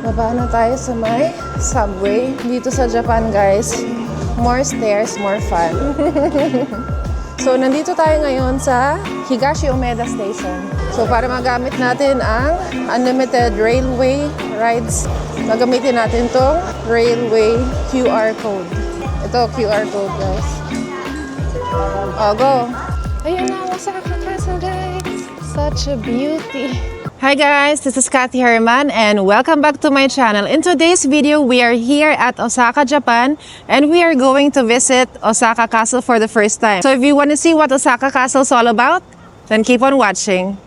Baba na tayo sa may subway. Dito sa Japan, guys, more stairs, more fun. So, nandito tayo ngayon sa Higashi Umeda Station. So, para magamit natin ang unlimited railway rides, magamitin natin tong railway QR code. Ito, QR code, guys. Oh, go! Ayun na, Osaka Castle, guys. Such a beauty. Hi guys, this is Kathy Herman and welcome back to my channel. In today's video, we are here at Osaka, Japan, and we are going to visit Osaka Castle for the first time. So if you want to see what Osaka Castle is all about, then keep on watching.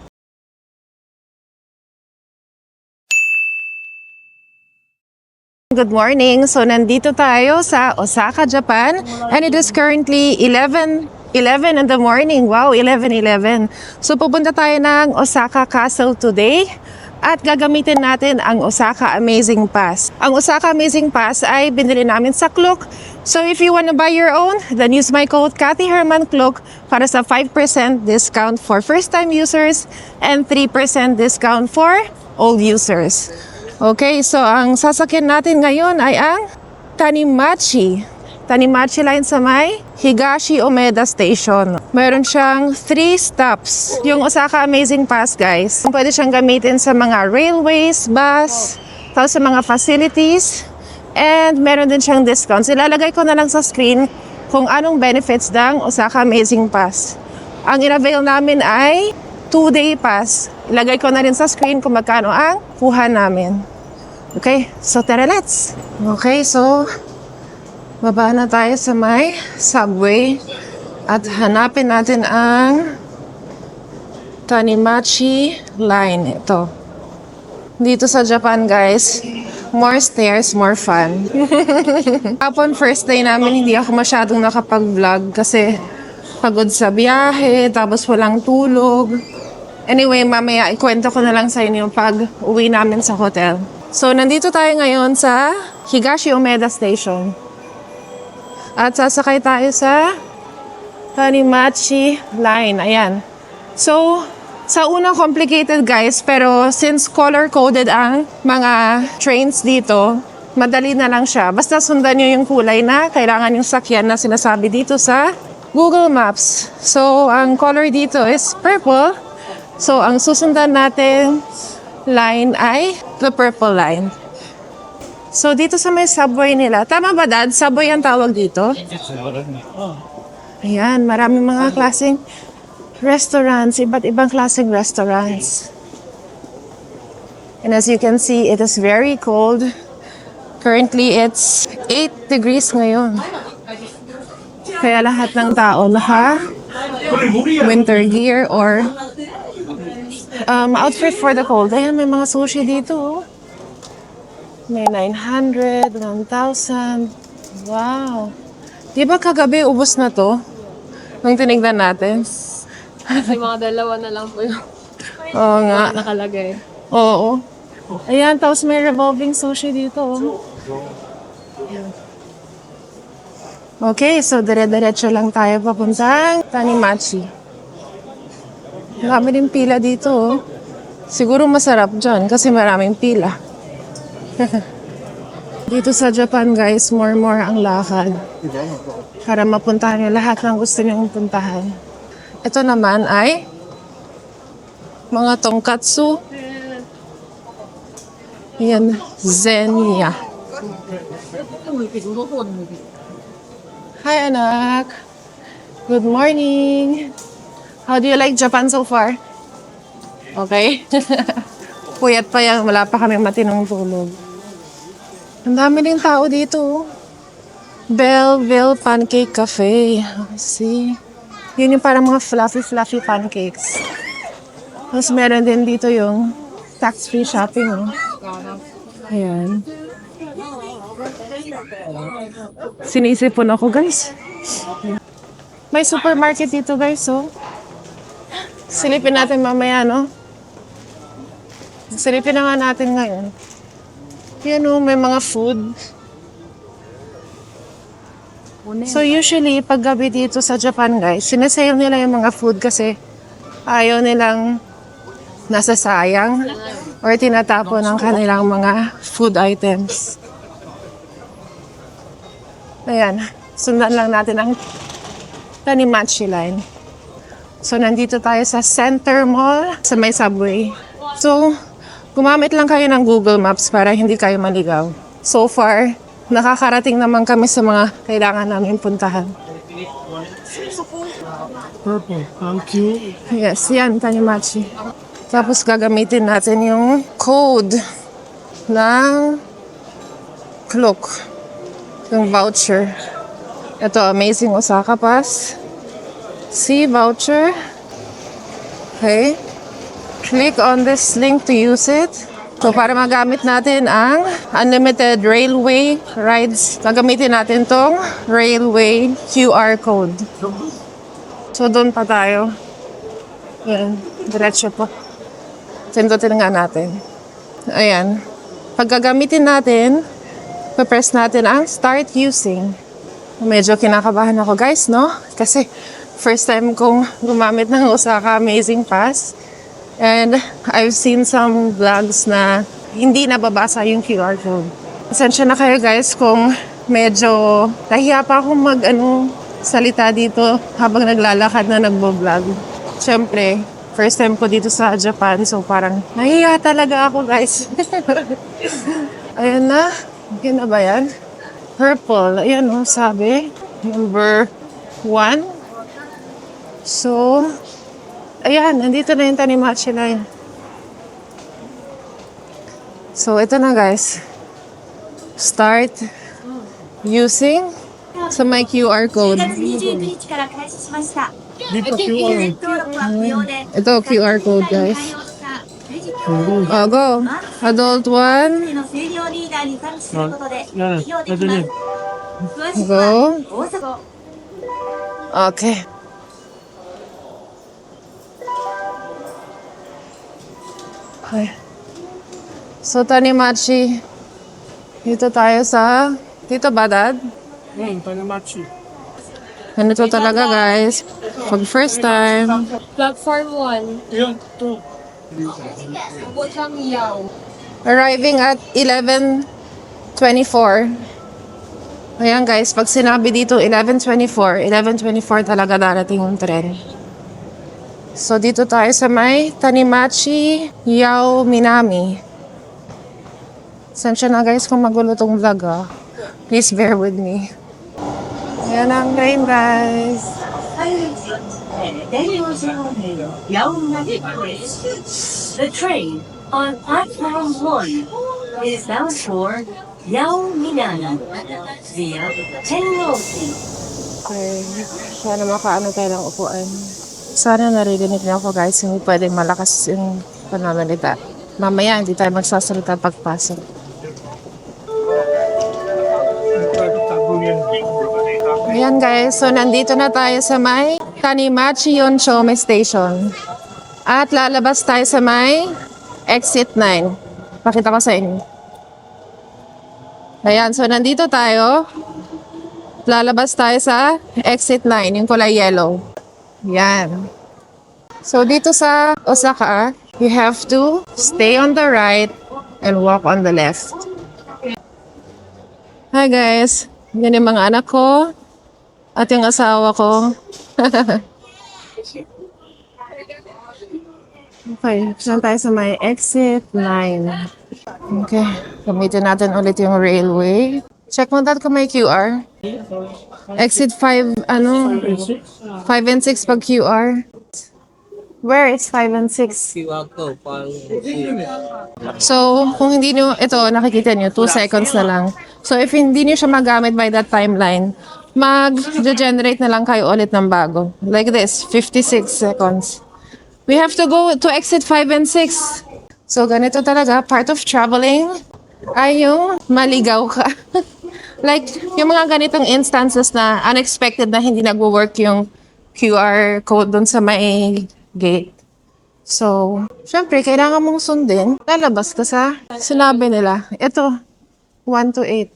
Good morning! So nandito tayo sa Osaka, Japan, and it is currently 11 in the morning. Wow, 11:11. So pupunta tayo ng Osaka Castle today at gagamitin natin ang Osaka Amazing Pass. Ang Osaka Amazing Pass ay binili namin sa Klook. So if you want to buy your own, then use my code Kathy Herman Klook para sa 5% discount for first-time users and 3% discount for old users. Okay, so ang sasakyan natin ngayon ay ang Tanimachi line sa may Higashi Umeda Station. Mayroon siyang 3 stops. Yung Osaka Amazing Pass, guys, pwede siyang gamitin sa mga railways, bus, tapos sa mga facilities, and meron din siyang discounts. Ilalagay ko na lang sa screen kung anong benefits ng Osaka Amazing Pass. Ang in-avail namin ay 2-day pass. Ilagay ko na rin sa screen kung magkano ang kuha namin. Okay, so tara, let's! Okay, so baba na tayo sa may subway at hanapin natin ang Tanimachi line. Ito. Dito sa Japan, guys, more stairs, more fun. Upon first day namin, hindi ako masyadong nakapag-vlog kasi pagod sa biyahe, tapos walang tulog. Anyway, mamaya ikwento ko na lang sa inyo pag uwi namin sa hotel. So, nandito tayo ngayon sa Higashi Umeda Station. At sasakay tayo sa Tanimachi line. Ayan. So, sa unang complicated, guys, pero since color-coded ang mga trains dito, madali na lang siya. Basta sundan nyo yung kulay na kailangan yung sakyan na sinasabi dito sa Google Maps. So, ang color dito is purple. So, ang susundan natin line ay the purple line. So, dito sa may subway nila. Tama ba, Dad? Subway ang tawag dito? Ayan, maraming mga klaseng restaurants, iba't ibang klaseng restaurants. And as you can see, it is very cold. Currently, it's 8 degrees ngayon. Kaya lahat ng tao winter gear or outfit for the cold. Ayan, may mga sushi dito. Oh. May 900, 1,000. Wow. Di ba kagabi ubos na to? Nung tinignan natin. Kasi mga dalawa na lang po yung Oo nga. nakalagay. Oo. Ayan, tapos may revolving sushi dito. Oh. Okay, so dire-diretso lang tayo papuntang Tanimachi. Marami din pila dito. Oh. Siguro masarap dyan kasi maraming pila. Dito sa Japan, guys, more ang lakad. Para mapuntahan nyo lahat ng gusto nyo puntahan. Ito naman ay mga tonkatsu. Yan, Zenya. Hi, anak. Good morning. How do you like Japan so far? Okay. Puyat pa yan. Wala pa kami matinong tulog. Ang dami din tao dito. Belleville Pancake Cafe. See? Yun yung parang mga fluffy pancakes. Tapos meron din dito yung tax-free shopping. Oh. Ayan. Sinisipon ako, guys. May supermarket dito, guys. So, silipin natin mamaya, no? Silipin na nga natin ngayon. Yan o, may mga food. So usually, pag gabi dito sa Japan, guys, sinasale nila yung mga food kasi ayaw nilang nasasayang. or tinatapon ng kanilang mga food items. Ayan, sundan lang natin ang Tanimachi line. So, nandito tayo sa Center Mall sa may subway. So, gumamit lang kayo ng Google Maps para hindi kayo maligaw. So far, nakakarating naman kami sa mga kailangan namin puntahan. Purple. Thank you. Yes, yan, Tanimachi. Tapos gagamitin natin yung code ng Klook. Yung voucher. Ito, Amazing Osaka Pass. See voucher. Okay. Click on this link to use it. So, para magamit natin ang unlimited railway rides, gagamitin natin tong railway QR code. So, doon pa tayo. Yan. Diretso po. Pindutin nga natin. Ayan. Pag gagamitin natin, press natin ang start using. Medyo kinakabahan ako guys, no? Kasi first time kong gumamit ng Osaka Amazing Pass. And I've seen some vlogs na hindi nababasa yung QR code. Pasensya na kayo guys kung medyo nahiya pa akong salita dito habang naglalakad na nagbo-vlog. Siyempre, first time ko dito sa Japan, so parang nahiya talaga ako guys. Ayan na. Okay na ba yan? Purple. Ayan o, sabi. Number 1. So, ayan, nandito na yung Tanimachi line. So, ito na guys. Start using sa may QR code. Dito QR. Ito, QR code guys. Oh, go. Adult 1. Yan. Ito din. Go. Okay. Okay. So, Tanimachi. Dito tayo sa... Dito ba, Dad? Tanimachi. Ganito talaga, guys. Pag first time. Platform 1. Yan. Ito. Botang Yaw. Arriving at 11:24. Ayan, guys. Pag sinabi dito 11:24 talaga darating yung tren. So, dito tayo sa may Tanimachi Yao Minami. Sensya na guys kung magulo tong vlog Please bear with me. Ayan ang train guys. The train on platform 1 is bound for Yao Minami via Tennoshi. Okay. Sana makaano tayo ng upuan. Sana naririnig niyo ako guys. Hindi pwedeng malakas yung pananalita. Mamaya hindi tayo magsasalita pagpasok. Ayan guys, so nandito na tayo sa may Tanimachi Yonchome Station. At lalabas tayo sa may exit 9. Pakita ko sa inyo. Ayan, so nandito tayo. Lalabas tayo sa exit 9, yung kulay yellow. Ayan. So dito sa Osaka, you have to stay on the right and walk on the left. Hi guys, yan yung mga anak ko at yung asawa ko. Okay, saan tayo sa may exit 9. Okay, gamitin natin ulit yung railway. Check mo dad kung may QR. Exit 5, 5 and 6 pag QR. Where is 5 and 6? So, kung hindi nyo, ito, nakikita nyo, 2 seconds na lang. So, if hindi nyo siya magamit by that timeline, mag-generate na lang kayo ulit ng bago. Like this, 56 seconds. We have to go to exit 5 and 6. So, ganito talaga, part of traveling ay yung maligaw ka. Like, yung mga ganitong instances na unexpected na hindi nagwo-work yung QR code dun sa may gate. So, syempre, kailangan mong sundin. Lalabas ka sa sinabi nila. Ito, 1 to 8.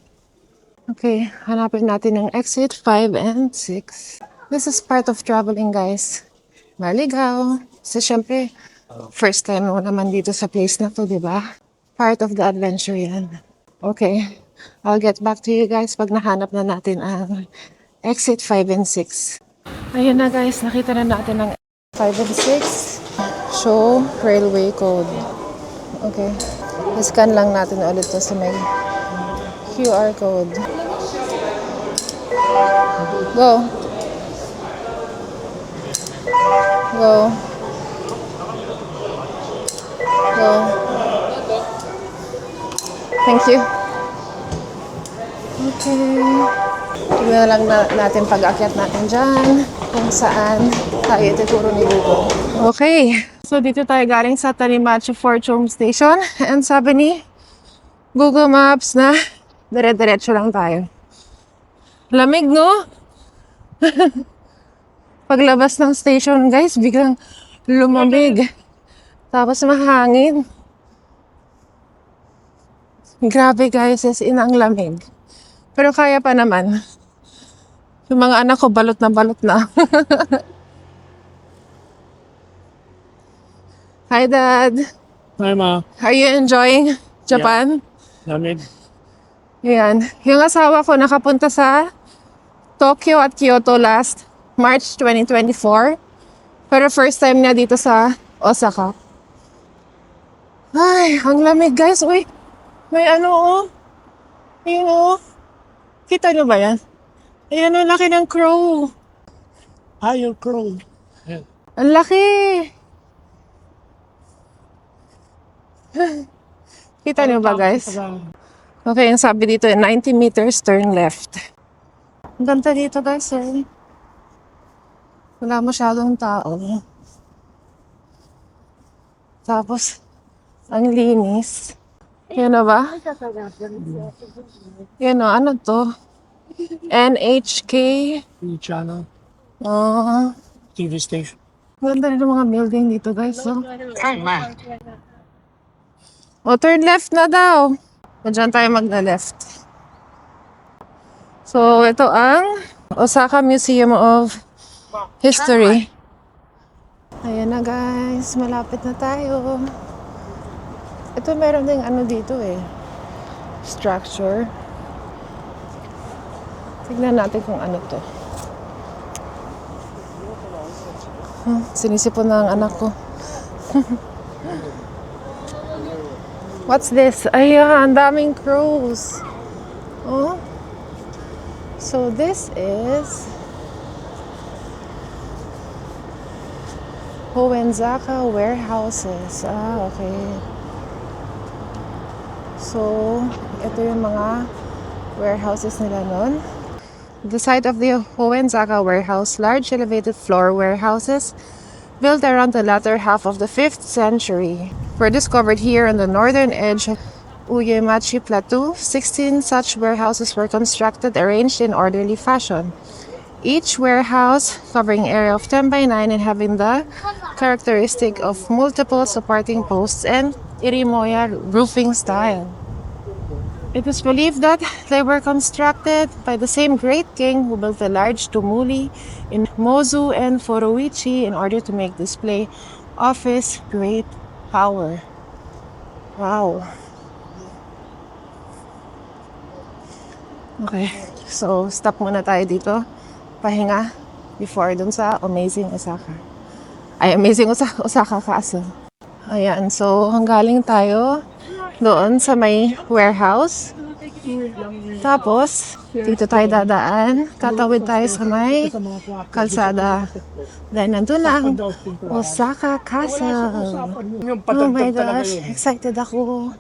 Okay, hanapin natin yung exit 5 and 6. This is part of traveling, guys. Maligaw. Kasi syempre, First time mo naman dito sa place na to, di ba? Part of the adventure yan. Okay. I'll get back to you guys pag nahanap na natin ang exit 5 and 6. Ayun na guys, nakita na natin ang 5 and 6. Show railway code. Okay. Scan lang natin ulit to sa may QR code. Go. Go. Go. Thank you. Okay. Tingnan lang natin pag-akyat natin dyan kung saan tayo ituturo ni Google. Okay. So, dito tayo galing sa Tanimachi Fortune Station. And sabi ni Google Maps na dire-diretso lang tayo. Lamig, no? Paglabas ng station, guys, biglang lumamig. Tapos mahangin. Grabe, guys, as in ang lamig. Pero kaya pa naman. Yung mga anak ko, balot na balot na. Hi, Dad. Hi, Ma. Are you enjoying Japan? Lamig. Yan. Yung asawa ko nakapunta sa Tokyo at Kyoto last March 2024. Pero first time niya dito sa Osaka. Ay, ang lamig, guys. Uy, may ano, oh. Ayun, oh. Kita niyo ba yan? Ayan, ang laki ng crow. Hi, your crow. Yeah. Ang laki. Kita niyo ba, guys? Okay, yung sabi dito, 90 meters turn left. Ang ganda dito, guys, eh. Wala masyadong tao. Tapos, ang linis. Yan na ba? Yan o, ano to? NHK. Channel. Oh, TV station. ganda rin ng mga building dito, guys. Oh. O, turn left na daw. O, dyan tayo magna-left. So, ito ang Osaka Museum of History. Ayan na, guys. Malapit na tayo. Ito meron ding ano dito eh. Structure. Tignan natin kung ano to. Sinisipon na ang anak ko. What's this? Ayan, ang daming crows. Oh. So this is Hoenzaka Warehouses. Ah, okay. So, ito yung mga warehouses nila nun. The site of the Hoenzaka warehouse, large elevated floor warehouses built around the latter half of the 5th century, were discovered here on the northern edge of Uyemachi Plateau. 16 such warehouses were constructed, arranged in orderly fashion. Each warehouse covering area of 10 by 9 and having the characteristic of multiple supporting posts and irimoya roofing style. It is believed that they were constructed by the same great king who built the large tumuli in Mozu and Foroichi in order to make display of his great power. Wow. Okay, so stop muna tayo dito. Pahinga before dun sa Amazing Osaka. Ay, Amazing Osaka Castle. Ayan, so hanggaling tayo doon sa may warehouse. Tapos, dito tayo dadaan. Tatawid tayo sa may kalsada. Then, nandun na ang Osaka Castle. Oh my gosh, excited ako.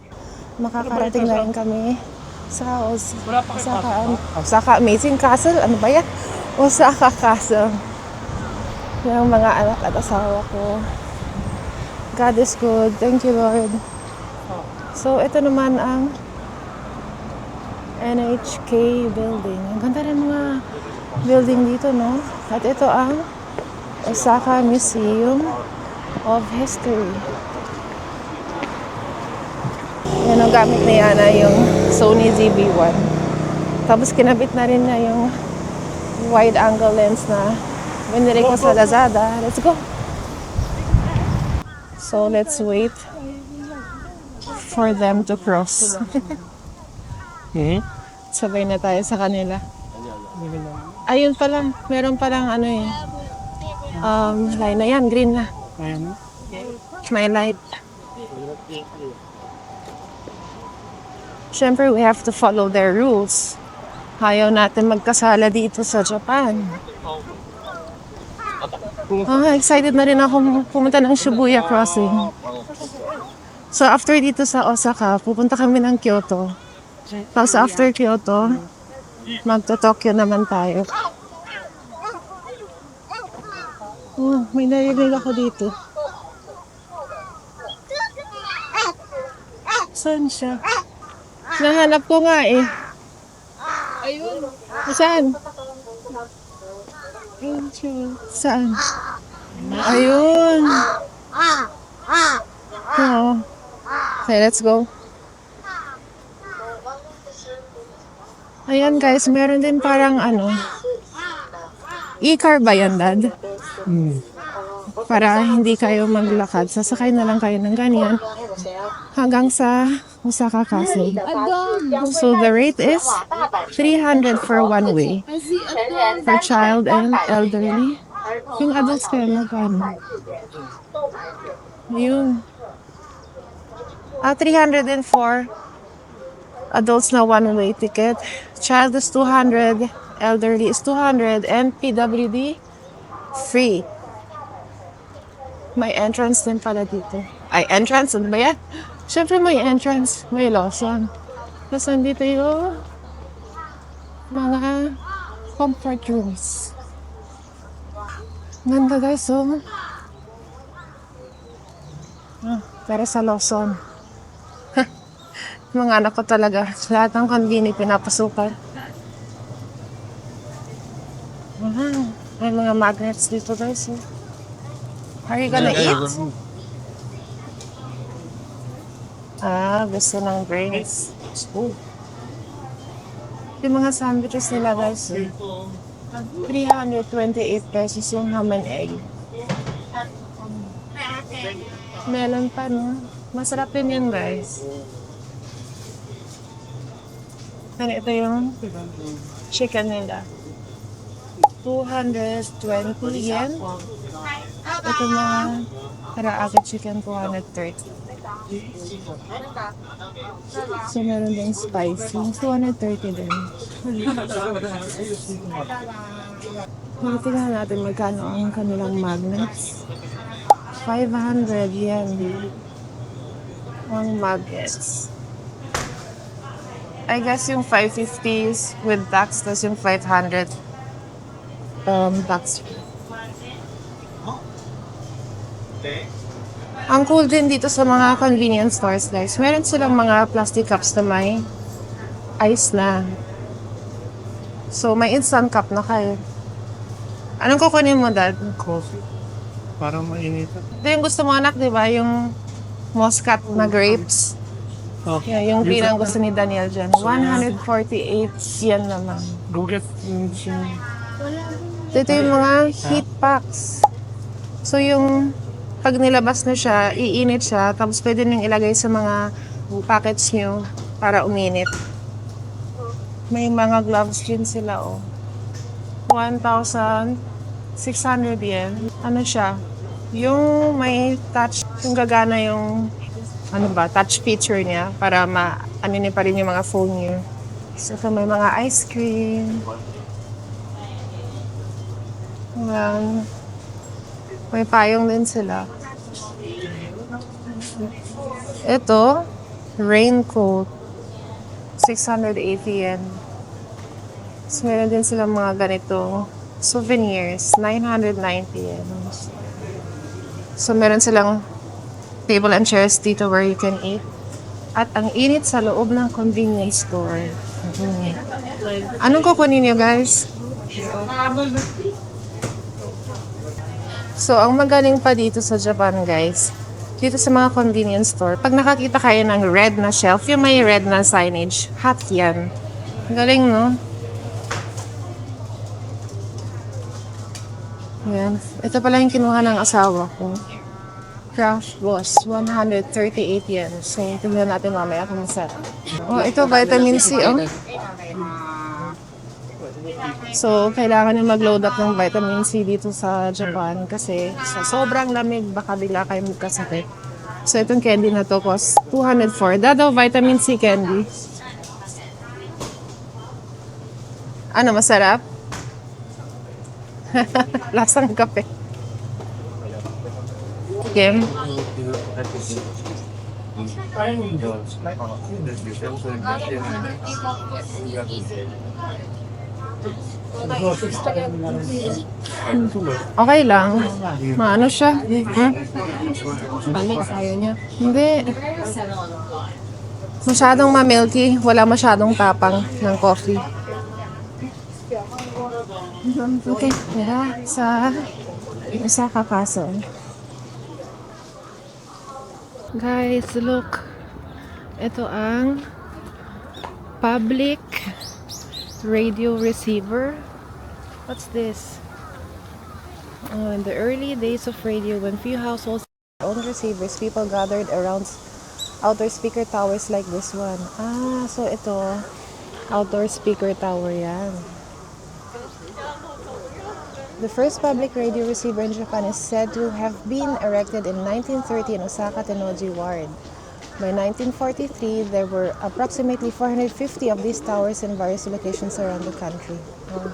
Makakarating na rin kami sa Osaka Amazing Castle. Ano ba yan? Osaka Castle. Yung mga anak at asawa ko. God is good. Thank you, Lord. So, ito naman ang NHK building. Ang ganda ng mga building dito, no? At ito ang Osaka Museum of History. Yan ang gamit ni Yana, yung Sony ZV-1. Tapos kinabit na rin na yung wide angle lens na binili ko sa Lazada. Let's go! So let's wait for them to cross. Sabay na tayo sa kanila. Ayun pa lang, meron pa lang ano eh. Line na yan, green na. Ayan. May light. Siyempre, we have to follow their rules. Ayaw natin magkasala dito sa Japan. Excited na rin ako pumunta ng Shibuya Crossing. So after dito sa Osaka, pupunta kami ng Kyoto. Tapos after Kyoto, magto-Tokyo naman tayo. May narinig ako dito. Saan siya? Nahanap ko nga eh. Ayun. Saan? Ayun siya. Saan? Ayun. Oo. Okay, let's go. Ayan guys, meron din parang ano. E-car ba yan, Dad? Para hindi kayo maglakad. Sasakay na lang kayo ng ganyan hanggang sa Osaka Castle. So the rate is 300 for one way. For child and elderly. Yung adults kaya magkano? Yun. 304 adults na one-way ticket. Child is 200, elderly is 200, and PWD free. May entrance din pala dito. Ay, entrance? Ano ba yan? Siyempre may entrance. May Lawson. Tapos nandito yung mga comfort rooms. Ganda guys, oh. Pero sa Lawson. Mga anak ko talaga. Lahat ng convenience pinapasukan. May mga magnets dito guys. Oh. Are you gonna eat? Gusto ng drinks. Yung mga sandwiches nila guys. 328 pesos yung ham and egg. Melon pa, no? Masarap din yun guys. And ito yung chicken nila. 220 yen. Ito na karaage chicken, 230. So, meron din spicy. 230 din. Tingnan natin magkano ang kanilang magnets. 500 yen. Ang magnets. I guess yung 550 is with tax, tas yung 500 tax. Ang cool din dito sa mga convenience stores guys, meron silang mga plastic cups na may ice na. So may instant cup na kayo. Anong kukunin mo, Dad? Coffee. Para mainitan. Ito yung gusto mo anak, di ba? Yung Muscat na grapes. Oh. Yeah, yung green ang gusto ni Daniel dyan. 148 yan naman. Go get Ito yung mga heat packs. So yung pag nilabas na siya, iinit siya, tapos pwede nyo ilagay sa mga packets nyo para uminit. May mga gloves din sila, oh. 1,600 yen. Ano siya? Yung may touch, yung gagana yung touch feature niya para ano niya pa rin yung mga phone niyo. So, may mga ice cream. May payong din sila. Ito, raincoat. 680 yen. So, meron din silang mga ganito souvenirs. 990 yen. So, meron silang table and chairs dito where you can eat. At ang init sa loob ng convenience store. Anong kukunin niyo, guys? So, ang magaling pa dito sa Japan, guys, dito sa mga convenience store, pag nakakita kayo ng red na shelf, yung may red na signage, hot yan. Galing, no? Ayan. Ito pala yung kinuha ng asawa ko. Craft Boss, 138 yen. So, tingnan natin mamaya kung masarap. Oh, ito, vitamin C, oh. So, kailangan yung mag-load up ng vitamin C dito sa Japan kasi sa sobrang lamig, baka bigla kayo magkasakit. So, itong candy na to cost 204. Dado, vitamin C candy. Ano, masarap? Lasang kape. Kim? Okay lang. Maano siya? Ayaw niya. Hindi. Masyadong ma-milky. Wala masyadong tapang ng coffee. Okay. Tara sa Osaka Castle. Guys, look. Ito ang public radio receiver. What's this? In the early days of radio, when few households had their own receivers, people gathered around outdoor speaker towers like this one. Ah, so ito, outdoor speaker tower yan. The first public radio receiver in Japan is said to have been erected in 1930 in Osaka Tennoji Ward. By 1943, there were approximately 450 of these towers in various locations around the country. Oh,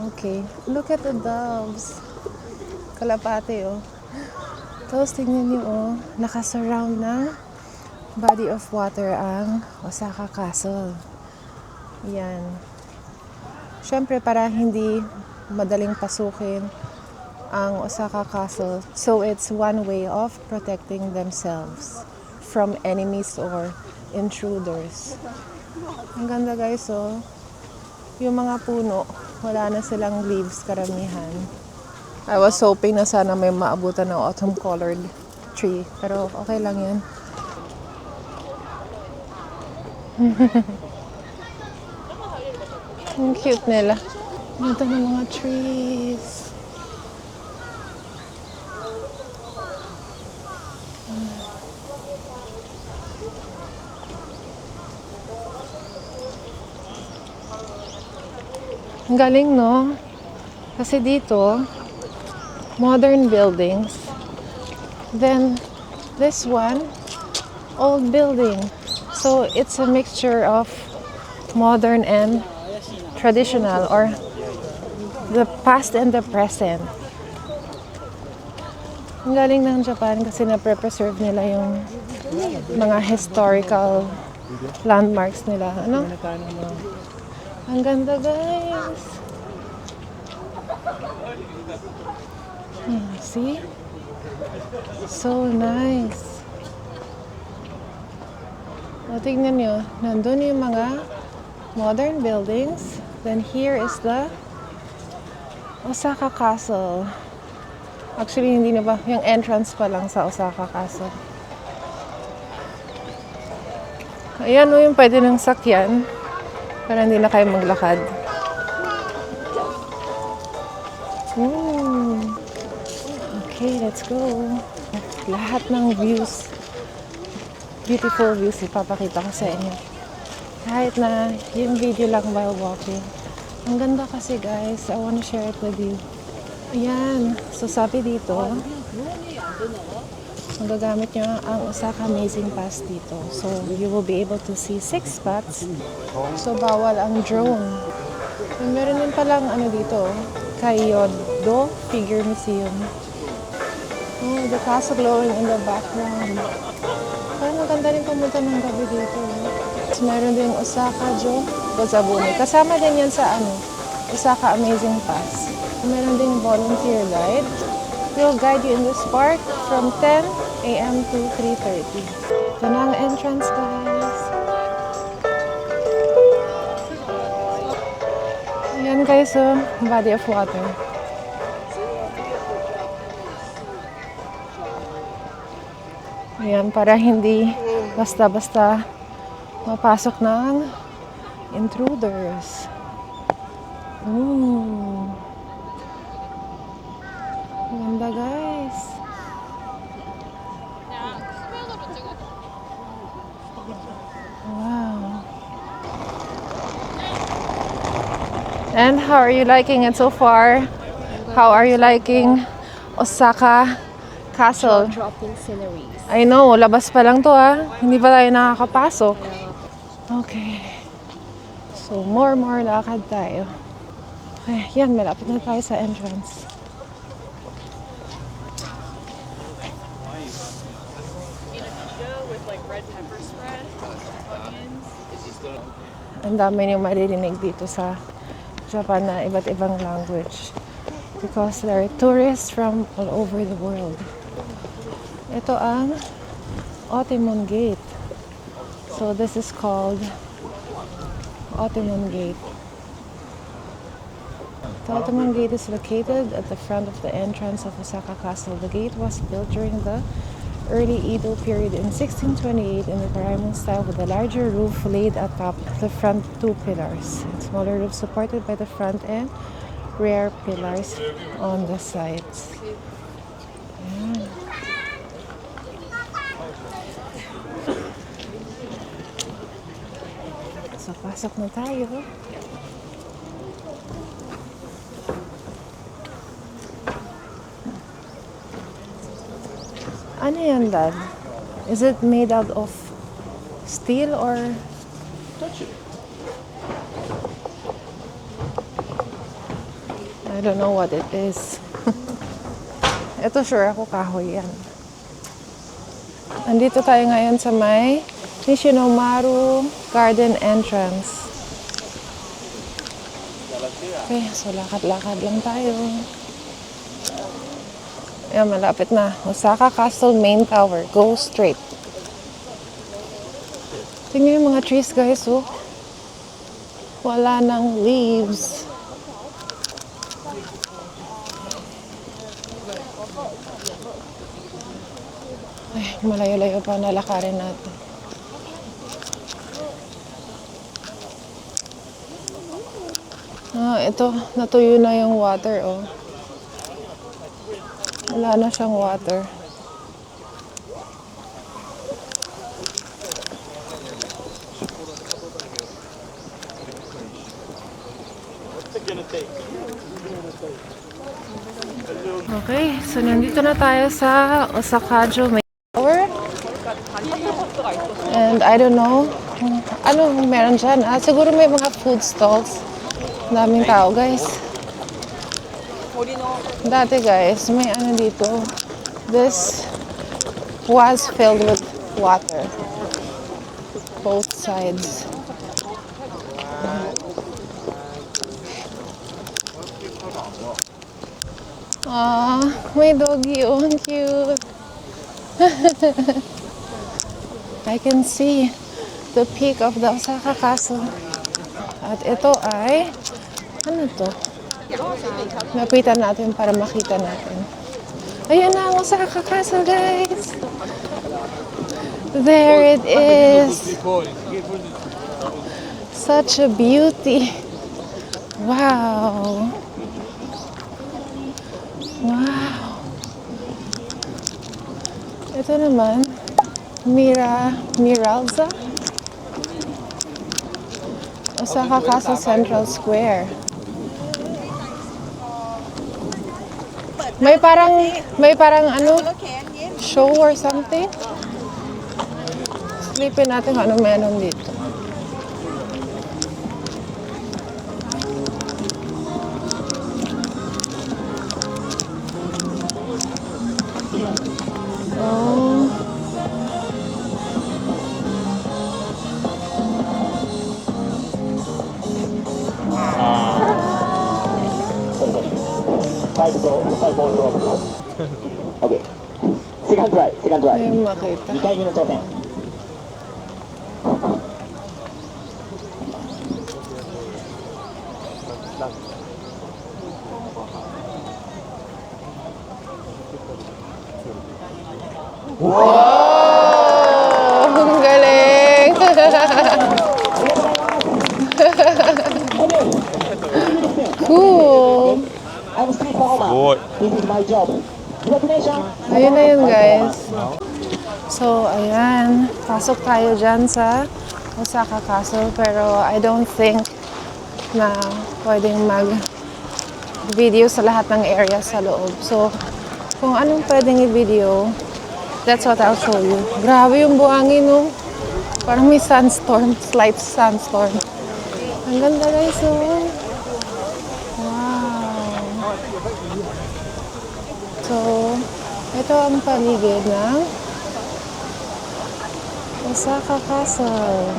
okay. Look at the doves. Kalapate, oh. Tapos tingnan niyo, oh, nakasurround ng body of water ang Osaka Castle. Yan. Siyempre, para hindi madaling pasukin ang Osaka Castle. So it's one way of protecting themselves from enemies or intruders. Ang ganda guys, oh. Yung mga puno, wala na silang leaves karamihan. I was hoping na sana may maabutan ng autumn colored tree. Pero okay lang yan. Ang cute nila. Ito ng mga trees. Ang galing, no? Kasi dito, modern buildings. Then, this one, old building. So, it's a mixture of modern and traditional or the past and the present. Ang galing ng Japan kasi na-preserve nila yung mga historical landmarks nila. Ano? Ang ganda guys. See? So nice. O, tingnan nyo. Nandun yung mga modern buildings. Then here is the Osaka Castle. Actually, hindi na ba? Yung entrance pa lang sa Osaka Castle. Ayan o yung pwede ng sakyan. Para hindi na kayo maglakad. Ooh. Okay, let's go. Lahat ng views. Beautiful views ipapakita ko sa inyo. Kahit na yung video lang while walking. Ang ganda kasi guys. I wanna share it with you. Ayan. So sabi dito, magagamit nyo ang Osaka Amazing Pass dito. So you will be able to see 6 spots. So bawal ang drone. And meron din palang ano dito, Kyoto Figure Museum. Oh, the castle glowing in the background. Parang maganda rin pumunta ng gabi dito. Tapos meron din Osaka-jo Gozabune. Kasama din yan sa Osaka Amazing Pass. Meron din volunteer guide. We'll guide you in this park from 10 a.m. to 3:30. Ito na ang entrance guys. Ayan guys, oh, body of water. Ayan, para hindi basta-basta mapasok ng intruders. Ooh. Ganda guys. And how are you liking it so far? How are you liking Osaka Castle? Dropping sceneries. I know, labas pa lang to Hindi pa tayo nakakapasok. Okay. So, more lakad tayo. Okay, yan, malapit na tayo sa entrance. Ang dami niyong maririnig dito sa Japan na iba't ibang language. Because there are tourists from all over the world. Ito ang Otemon Gate. So this is called Otemon Gate. The Otemon Gate is located at the front of the entrance of Osaka Castle. The gate was built during the early Edo period in 1628 in the Karaimon style with a larger roof laid atop the front two pillars. And smaller roof supported by the front and rear pillars on the sides. Ayan. So, pasok na tayo. Ano yan, Dad? Is it made out of steel or? I don't know what it is. Ito sure ako kahoy yan. Andito tayo ngayon sa may Nishinomaru Garden Entrance. Okay, so lakad-lakad lang tayo. Ayan, malapit na. Osaka Castle Main Tower. Go straight. Tingnan yung mga trees, guys, oh. Wala nang leaves. Ay, malayo-layo pa nalakarin natin. Ah, ito. Natuyo na yung water, oh. Wala na siyang water. Okay, so nandito na tayo sa Osaka Main Tower. And I don't know ano meron dyan. Siguro may mga food stalls. Daming tao, guys. Dati, guys, may ano dito. This was filled with water. Both sides. Ah, may doggy. Oh, ang cute. I can see the peak of the Osaka Castle. At ito ay, ano to? Lapitan natin para makita natin. Ayan na ang Osaka Castle, guys! There it is! Such a beauty! Wow! Wow! Ito naman, Miralza? Osaka Castle Central Square. May parang ano, show or something. Silipin natin kung ano meron dito. Oh. Okay. Second try. Ayun makita. 2回目の挑戦。Wow! Ang galing! Cool! I'm street performer. This is my job. Congratulations. Ayun na yun, guys. So, ayan. Pasok tayo dyan sa Osaka Castle. Pero I don't think na pwedeng mag-video sa lahat ng area sa loob. So, kung anong pwedeng i-video, that's what I'll show you. Grabe yung buhangin, no? Parang may sandstorm, slight sandstorm. Ang ganda guys, oh. Wow. So, ito ang paligid ng Osaka Castle.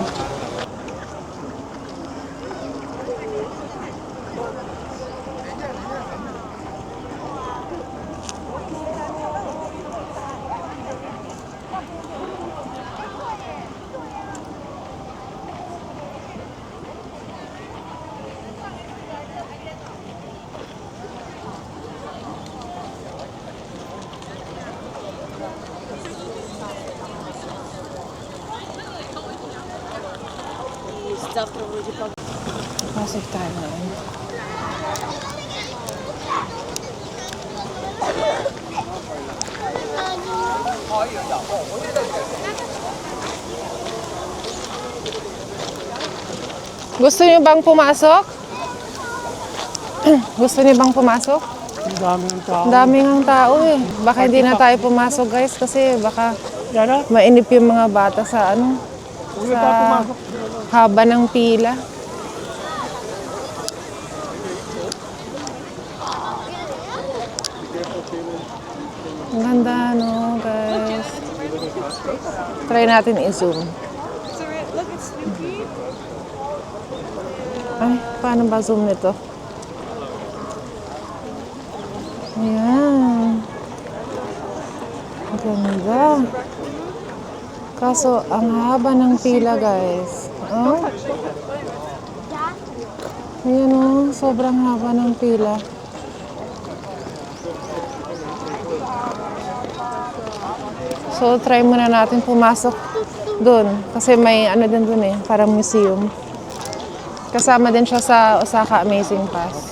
Pasok tayo ngayon. Gusto niyo bang pumasok? Gusto niyo bang pumasok? Ang dami ng tao. Ang daming ang tao eh. Baka hindi na tayo pumasok guys kasi baka Yana, mainip yung mga bata sa ano, huwag tayo sa pumasok. haba ng pila. Ang ganda no guys. Try natin i-zoom. Ay, paano ba zoom nito? Ayan. Ang ganda. Kaso, ang haba ng pila, guys. Oh? Ayan oh, sobrang haba ng pila. So, try muna natin pumasok doon. Kasi may ano din doon eh, parang museum. Kasama din siya sa Osaka Amazing Pass.